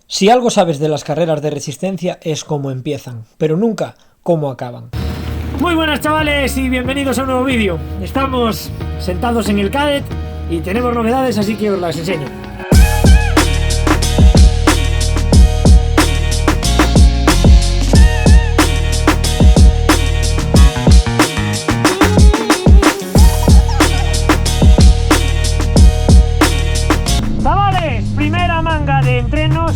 Si algo sabes de las carreras de resistencia es cómo empiezan, pero nunca cómo acaban. Muy buenas chavales y bienvenidos a un nuevo vídeo. Estamos sentados en el Cadet y tenemos novedades, así que os las enseño. Chavales, primera manga de entrenos.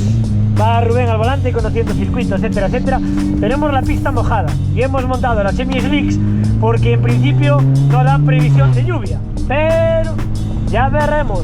Va Rubén al volante conociendo circuitos, etcétera, etcétera. Tenemos la pista mojada y hemos montado las semi-slicks porque en principio no dan previsión de lluvia, pero ya veremos.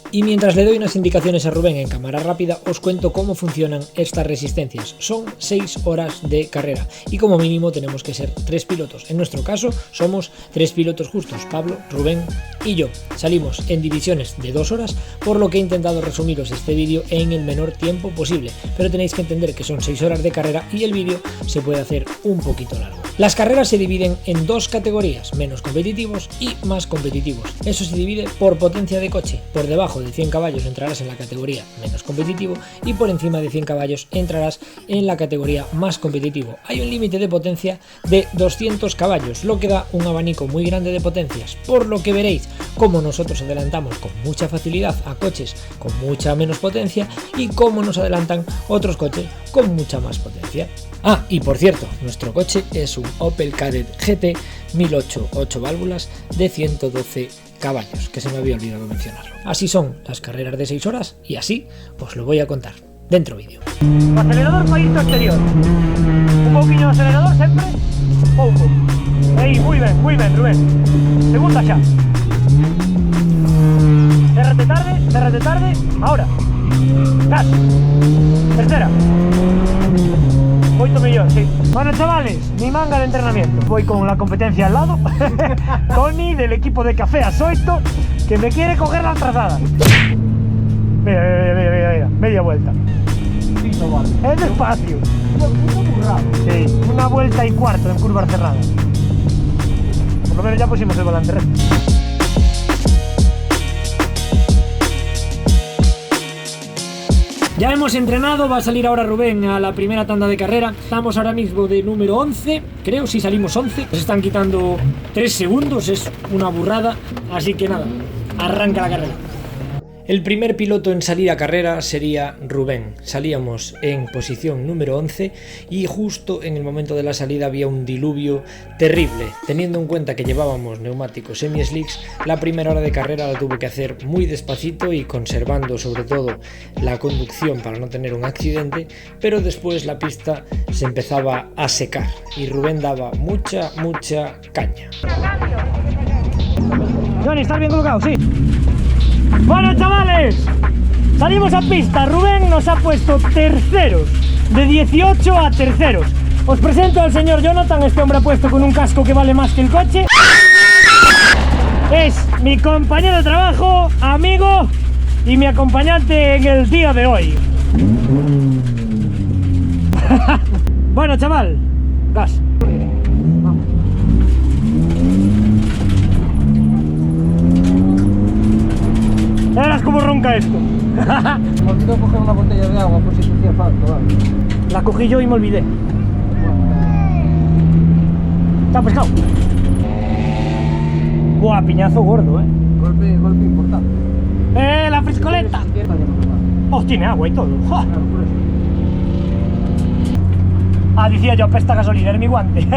Y mientras le doy unas indicaciones a Rubén en cámara rápida, os cuento cómo funcionan estas resistencias. Son 6 horas de carrera y como mínimo tenemos que ser 3 pilotos. En nuestro caso somos 3 pilotos justos, Pablo, Rubén y yo. Salimos en divisiones de 2 horas, por lo que he intentado resumiros este vídeo en el menor tiempo posible. Pero tenéis que entender que son 6 horas de carrera y el vídeo se puede hacer un poquito largo. Las carreras se dividen en 2 categorías, menos competitivos y más competitivos. Eso se divide por potencia de coche. Por debajo de 100 caballos entrarás en la categoría menos competitivo y por encima de 100 caballos entrarás en la categoría más competitivo. Hay un límite de potencia de 200 caballos, lo que da un abanico muy grande de potencias, por lo que veréis cómo nosotros adelantamos con mucha facilidad a coches con mucha menos potencia y cómo nos adelantan otros coches con mucha más potencia. Ah, y por cierto, nuestro coche es un Opel Kadett GT 1008 8 válvulas de 112 caballos, que se me había olvidado mencionarlo. Así son las carreras de 6 horas y así os lo voy a contar dentro vídeo. Acelerador paísto exterior. Un poquillo de acelerador siempre. Pouco. Aí, muy bien, Rubén. Segunda xa. Cérrate tarde. Ahora. Gas. Tercera. 8 millones, sí. Bueno chavales, mi manga de entrenamiento. Voy con la competencia al lado. Tony del equipo de Café Asoito, que me quiere coger la trazada. Mira, media vuelta. Sí, no vale. Es despacio. Sí, una vuelta y cuarto en curvas cerradas. Por lo menos ya pusimos el volante recto. Ya hemos entrenado, va a salir ahora Rubén a la primera tanda de carrera. Estamos ahora mismo de número 11, creo, si salimos 11. Nos están quitando 3 segundos, es una burrada. Así que nada, arranca la carrera. El primer piloto en salir a carrera sería Rubén. Salíamos en posición número 11 y justo en el momento de la salida había un diluvio terrible. Teniendo en cuenta que llevábamos neumáticos semi-slicks, la primera hora de carrera la tuve que hacer muy despacito y conservando sobre todo la conducción para no tener un accidente, pero después la pista se empezaba a secar y Rubén daba mucha caña. Johnny, ¿estás bien colocado? Sí. Bueno chavales, salimos a pista. Rubén nos ha puesto terceros, de 18 a terceros. Os presento al señor Jonathan, este hombre ha puesto con un casco que vale más que el coche. Es mi compañero de trabajo, amigo y mi acompañante en el día de hoy. Bueno chaval, gas. Verás cómo ronca esto. Me olvidó coger una botella de agua por si te hacía falta, ¿vale? La cogí yo y me olvidé. ¿Está pescado? Buah, piñazo gordo, Golpe importante. La friscoleta. Oh, tiene agua y todo. ¡Ja! Ah, decía yo, apesta gasolina, era mi guante.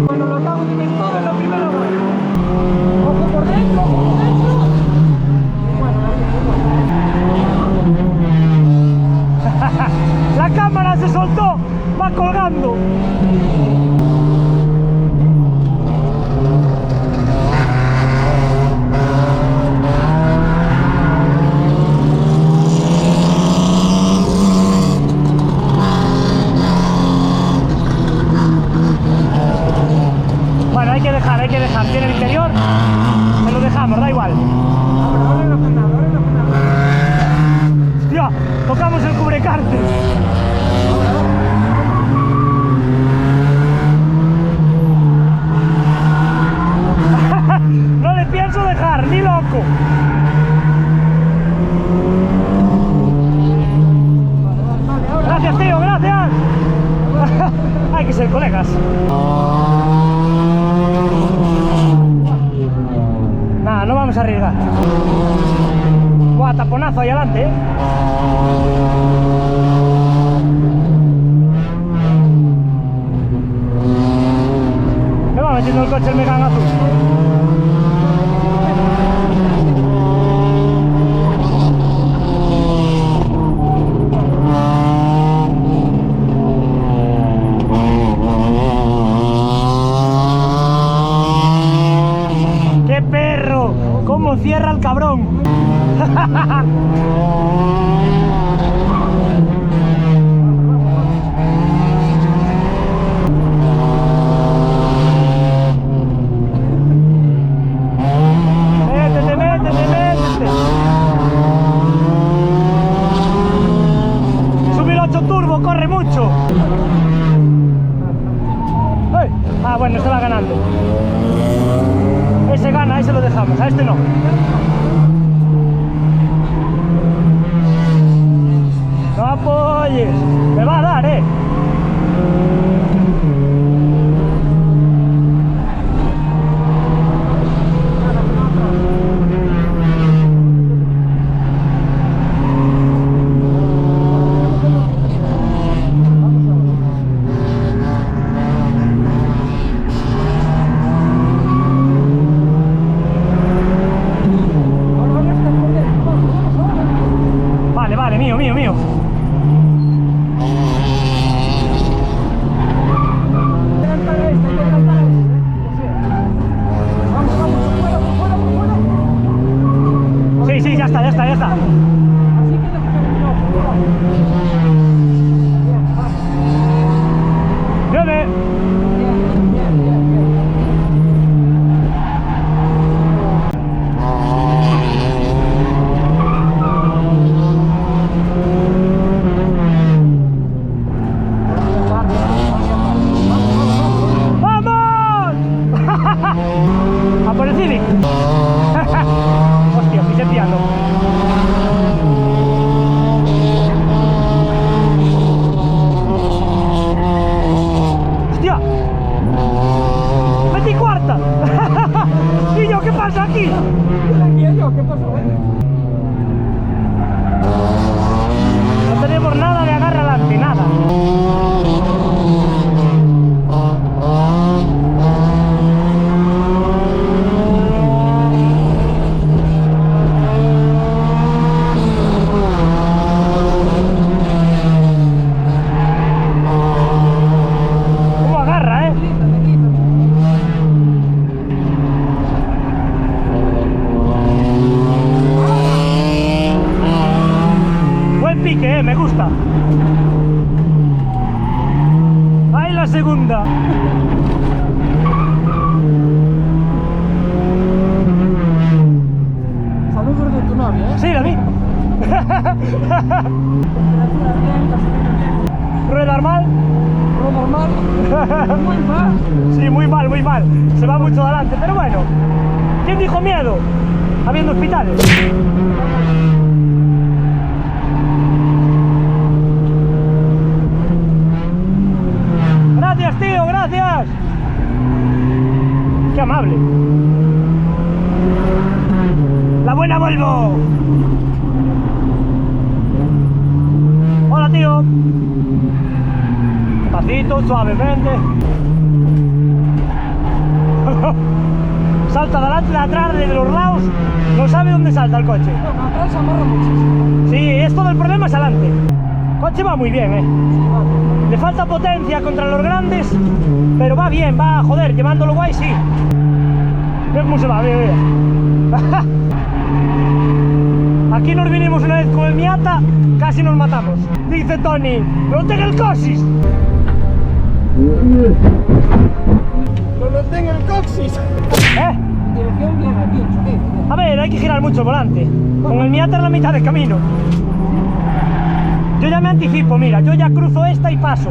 Bueno, lo acabo de meter todo en la primera vuelta. Ojo por dentro, ojo por dentro. Bueno, la cámara se soltó. frenar, ni loco. Gracias, tío, gracias. Hay que ser colegas. Nada, no vamos a arriesgar. Buah, taponazo ahí adelante, ¿eh? Me va metiendo el coche el Megane azul. ¡Qué perro! ¡Cómo cierra el cabrón! Corre mucho. ¡Ay! Ah, bueno, este va ganando. Ese gana, ese lo dejamos, a este no. No apoyes, me va a dar, Vale, mío. Sí, ya está. Viene. A por el Civic. Hostia, pisé piano. Hostia. 24. ¿Y yo qué pasa aquí? ¿Qué pasó? No tenemos nada de agarre adelante, nada. Me gusta. Ahí la segunda. Saludos de tu novia, ¿eh? Sí, la vi. Rueda normal. Normal. Muy mal. Sí, muy mal. Se va mucho adelante, pero bueno. ¿Quién dijo miedo? Habiendo hospitales. Gracias, tío, gracias. Qué amable. La buena Volvo. Hola, tío. Despacito, suavemente. Salta de adelante, de atrás, de los lados. No sabe dónde salta el coche. No, atrás se amarra muchísimo. Sí, es todo el problema es adelante. El coche va muy bien, Sí, vale. Le falta potencia contra los grandes, pero va bien, va, joder, llevándolo guay, sí. Mira cómo se va, mira. Aquí nos vinimos una vez con el Miata, casi nos matamos. Dice Tony, ¡no tenga el coxis! ¡No lo tengo el coxis! Dirección bien aquí, sí. A ver, hay que girar mucho el volante. Con el Miata es la mitad del camino. Yo ya me anticipo, mira, yo ya cruzo esta y paso.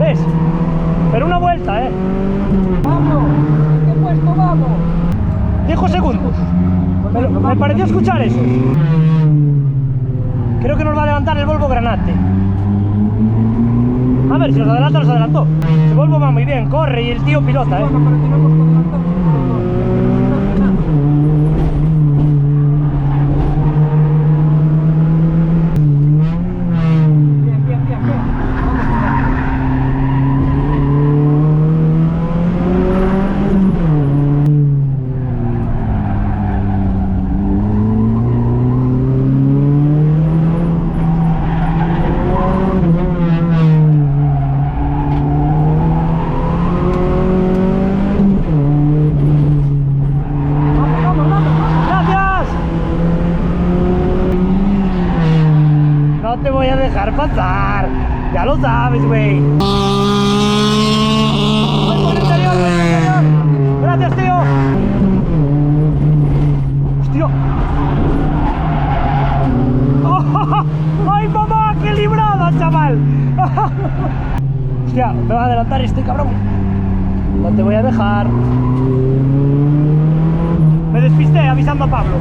¿Ves? Pero una vuelta, ¡Vamos! ¿Qué puesto vamos? Dijo segundos. Me pareció escuchar eso. Creo que nos va a levantar el Volvo Granate. A ver, si nos adelanta, nos adelantó. El Volvo va muy bien, corre y el tío pilota, ¿eh? Bueno, pero tenemos que adelantar. No te voy a dejar pasar. Ya lo sabes, güey. Voy por el interior, voy por el interior. Gracias, tío. Hostia. Oh, ¡ay, mamá! ¡Qué librada, chaval! Hostia, me va a adelantar este cabrón. No te voy a dejar. Me despisté avisando a Pablo.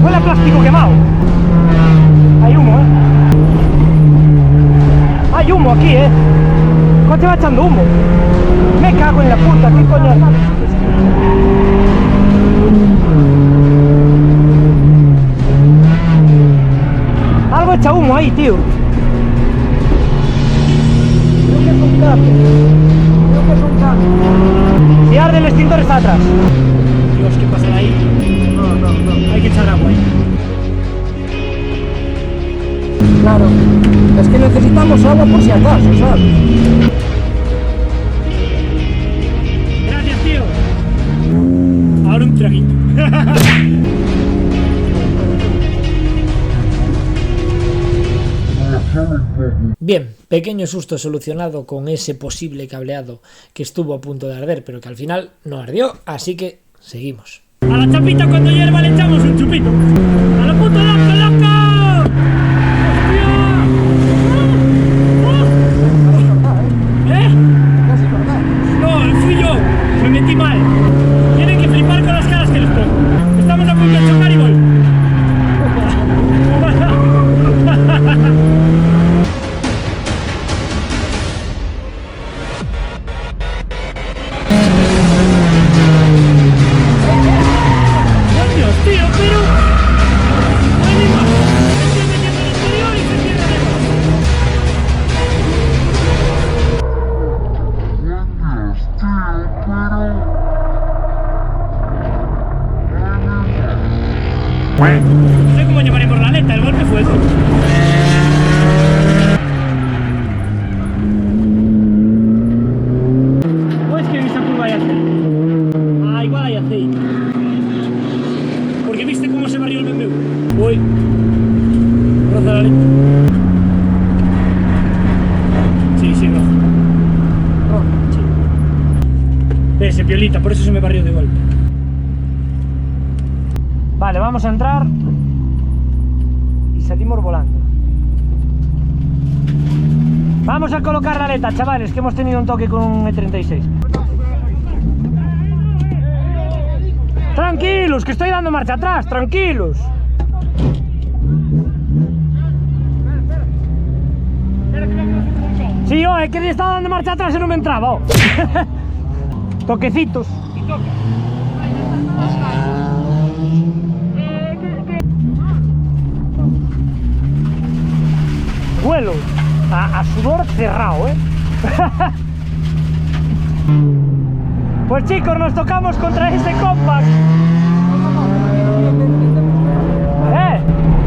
Huele a plástico quemado. Hay humo, Hay humo aquí, El coche va echando humo. Me cago en la puta, ¿qué coño? Algo echa humo ahí, tío. Creo que es un cable. Si arde el extintor está atrás. Dios, ¿qué pasa ahí? No. Hay que echar agua ahí. Claro. Es que necesitamos agua por si acaso, ¿sabes? Gracias, tío. Ahora un traguito. Bien, pequeño susto solucionado con ese posible cableado que estuvo a punto de arder, pero que al final no ardió, así que seguimos. A la chapita cuando hierva le echamos un chupito. ¡A lo puto loco, loco! ¡Hostia! Casi verdad. No, fui yo. Me metí mal. Tienen que flipar con las caras que les pongo. Estamos a punto de chocar y voy. Dios, tío, pero... no hay ni más. Se estoy metiendo en el interior y se cierra de más. No sé cómo llevaremos la aleta, el golpe fue eso. ¿O es que en esa curva hay aceite? Ah, igual hay aceite. Porque viste cómo se barrió el BMW. Uy. Roza la aleta. Sí, roza. Sí. Ese piolita, por eso se me barrió de golpe. Vale, vamos a entrar y salimos volando. Vamos a colocar la aleta, chavales, que hemos tenido un toque con un E36. Tranquilos, que estoy dando marcha atrás, tranquilos. Sí, es que estaba dando marcha atrás y no me entraba. Oh. Toquecitos. Vuelo a sudor cerrado, Pues chicos, nos tocamos contra ese Compact.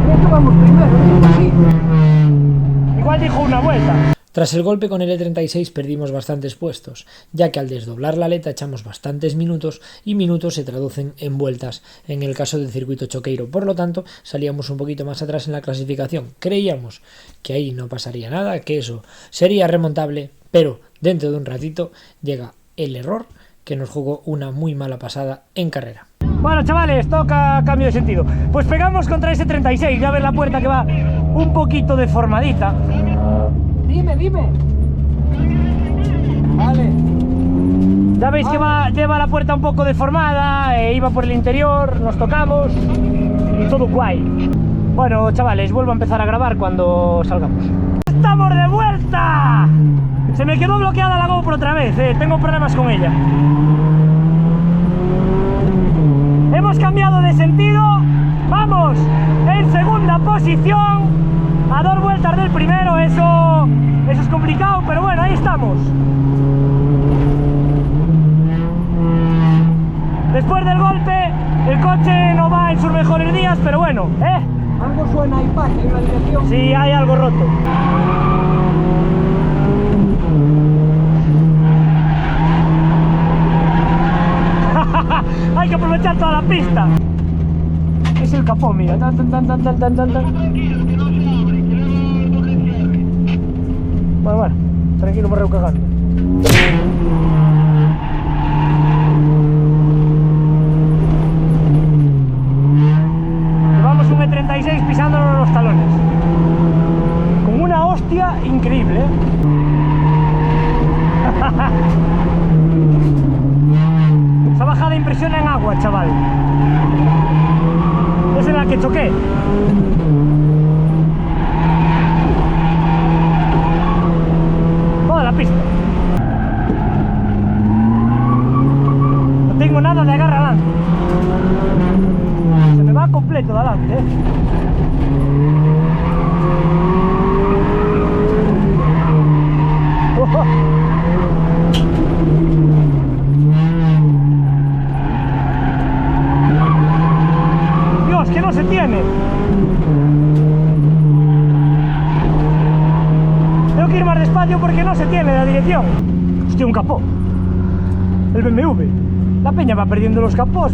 Creo que vamos primero, sí. Igual dijo una vuelta. Tras el golpe con el E36 perdimos bastantes puestos, ya que al desdoblar la aleta echamos bastantes minutos y minutos se traducen en vueltas en el caso del circuito choqueiro. Por lo tanto, salíamos un poquito más atrás en la clasificación. Creíamos que ahí no pasaría nada, que eso sería remontable, pero dentro de un ratito llega el error que nos jugó una muy mala pasada en carrera. Bueno, chavales, toca cambio de sentido. Pues pegamos contra ese 36, ya ves la puerta que va un poquito deformadita. Dime. Ya veis que lleva la puerta un poco deformada, iba por el interior, nos tocamos y todo guay. Bueno, chavales, vuelvo a empezar a grabar cuando salgamos. ¡Estamos de vuelta! Se me quedó bloqueada la GoPro otra vez, tengo problemas con ella. Hemos cambiado de sentido, vamos en segunda posición, a 2 vueltas del primero, eso es complicado, pero bueno, ahí estamos. Después del golpe, el coche no va en sus mejores días, pero bueno, Algo suena ahí, Pache, en la dirección. sí, hay algo roto. Hay que aprovechar toda la pista. Es el capó, mira. Tan, tan, tan, tan, tan, tan, tan. Bueno, tranquilo, me reu cagando. Llevamos un E36 pisándonos los talones. Con una hostia increíble, Esa bajada impresiona en agua, chaval. Es en la que choqué. Toda la pista. No tengo nada de agarre adelante. Se me va completo de adelante, Dios, que no se tiene. Tengo que ir más despacio porque no se tiene la dirección. Hostia, un capó. El BMW. La peña va perdiendo los capós.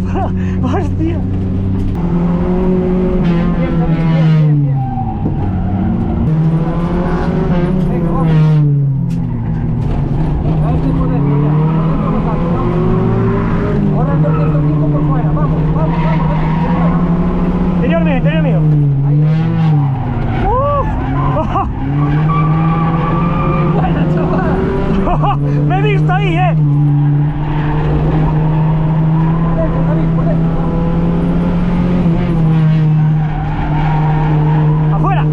Hostia. Venga, vamos. A ver si podemos ya. Ahora el 205 por fuera. Vamos. Interior mío. Ahí. ¡Uf! Buena, chaval. Me he visto ahí, David, por dentro. ¡Afuera!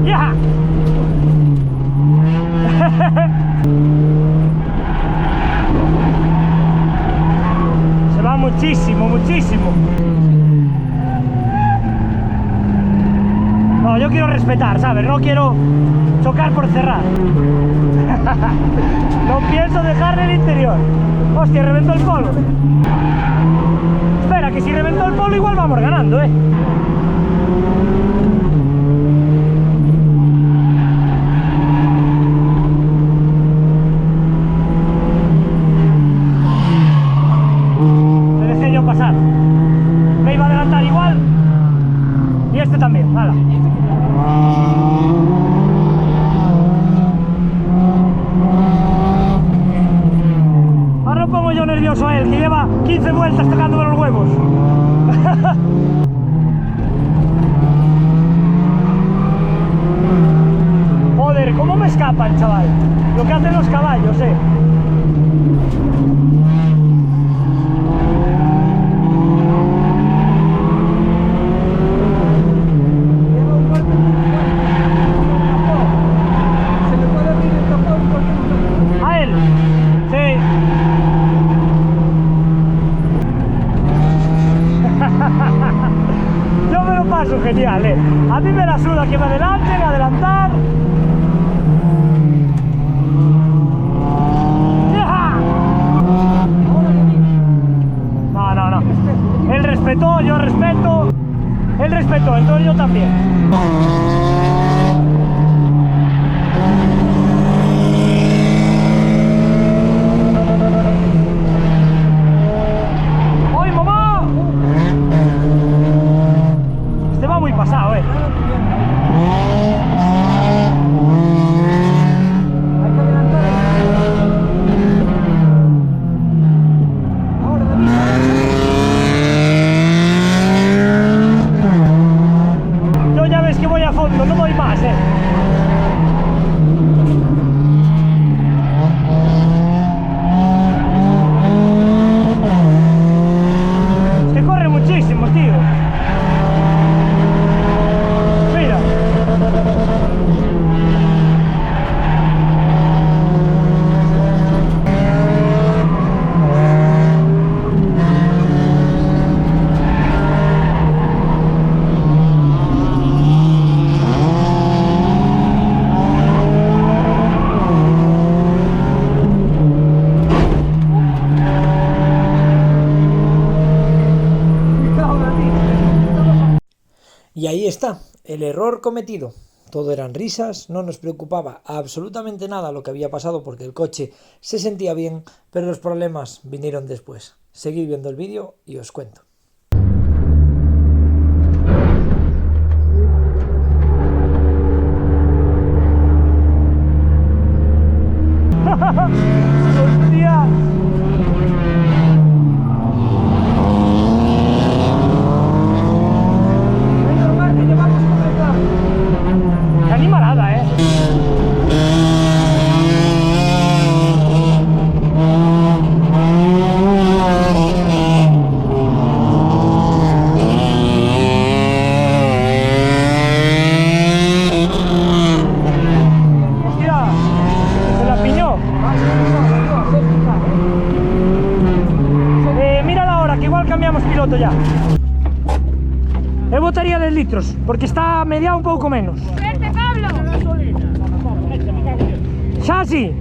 ¡Ya! Se va muchísimo. No, yo quiero respetar, ¿sabes? No quiero chocar por cerrar. No pienso dejarle el interior. Hostia, reventó el polo. Espera, que si reventó el polo igual vamos ganando, Le dejé yo pasar. Me iba a adelantar igual. Y este también, hala. Ahora lo pongo yo nervioso a él, que lleva 15 vueltas tocándome los huevos. Joder, cómo me escapa el chaval. Lo que hacen los caballos, Lleva un golpe muy fuerte. Se le puede abrir el capó en cualquier momento. A él. Sí. Yo me lo paso genial, A mí me la suda que me adelanten, adelantar. ¡Ja! Ahora le digo. No. Él respetó, yo respeto. Él respetó, entonces yo también. ¡Ay, mamá! Este va muy pasado, Hay que adelantar. Ahora, David. Yo ya ves Y ahí está, el error cometido. Todo eran risas, no nos preocupaba absolutamente nada lo que había pasado porque el coche se sentía bien, pero los problemas vinieron después. Seguid viendo el vídeo y os cuento. ¡Hostia! ¡Qué animalada, ¡Hostia! ¡Se la piñó! Mira la hora, que igual cambiamos piloto ya. Eu botaría 10 litros, porque está mediado un pouco menos. ¡Suerte, Pablo! Xa si.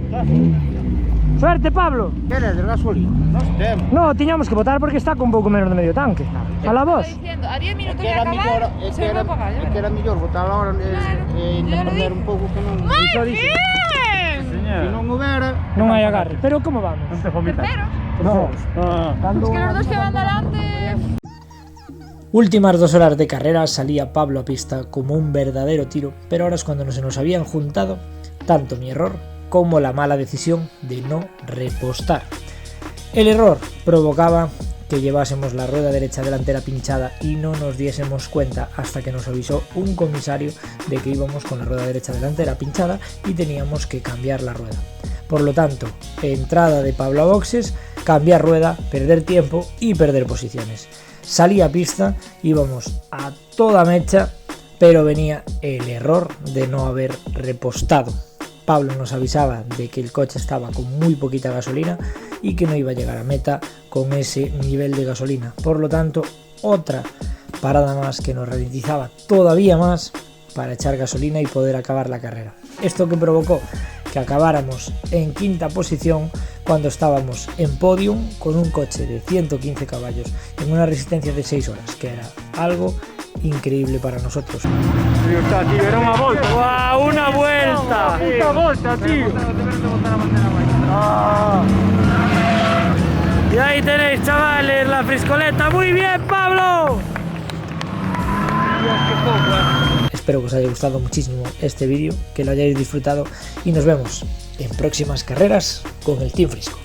Suerte, Pablo. Queres de gasolina? Nós temos. No, tiñamos que botar porque está con un pouco menos de medio tanque. A la voz. Diciendo, a 10 É minutos que de era mellor, acabar, se vai pagar, é que era mellor botar agora e yo lo perder vi. un pouco que non. ¡Muy bien! Se non houbera, Non hai agarre. Pero como vamos? Terceros. No. Es que los dos que van delante... Últimas 2 horas de carrera salía Pablo a pista como un verdadero tiro, pero ahora es cuando se nos habían juntado tanto mi error como la mala decisión de no repostar. El error provocaba que llevásemos la rueda derecha delantera pinchada y no nos diésemos cuenta hasta que nos avisó un comisario de que íbamos con la rueda derecha delantera pinchada y teníamos que cambiar la rueda. Por lo tanto, entrada de Pablo a boxes, cambiar rueda, perder tiempo y perder posiciones. Salí a pista, íbamos a toda mecha, pero venía el error de no haber repostado. Pablo nos avisaba de que el coche estaba con muy poquita gasolina y que no iba a llegar a meta con ese nivel de gasolina. Por lo tanto, otra parada más que nos ralentizaba todavía más para echar gasolina y poder acabar la carrera. Esto que provocó que acabáramos en quinta posición cuando estábamos en podium con un coche de 115 caballos en una resistencia de 6 horas, que era algo increíble para nosotros. Era unha volta. ¡Guau! ¡Una vuelta! ¡Una volta, tío! Y ahí tenéis, chavales, la friscoleta. ¡Muy bien, Pablo! Espero que os haya gustado muchísimo este vídeo, que lo hayáis disfrutado y nos vemos en próximas carreras con el Team Frisco.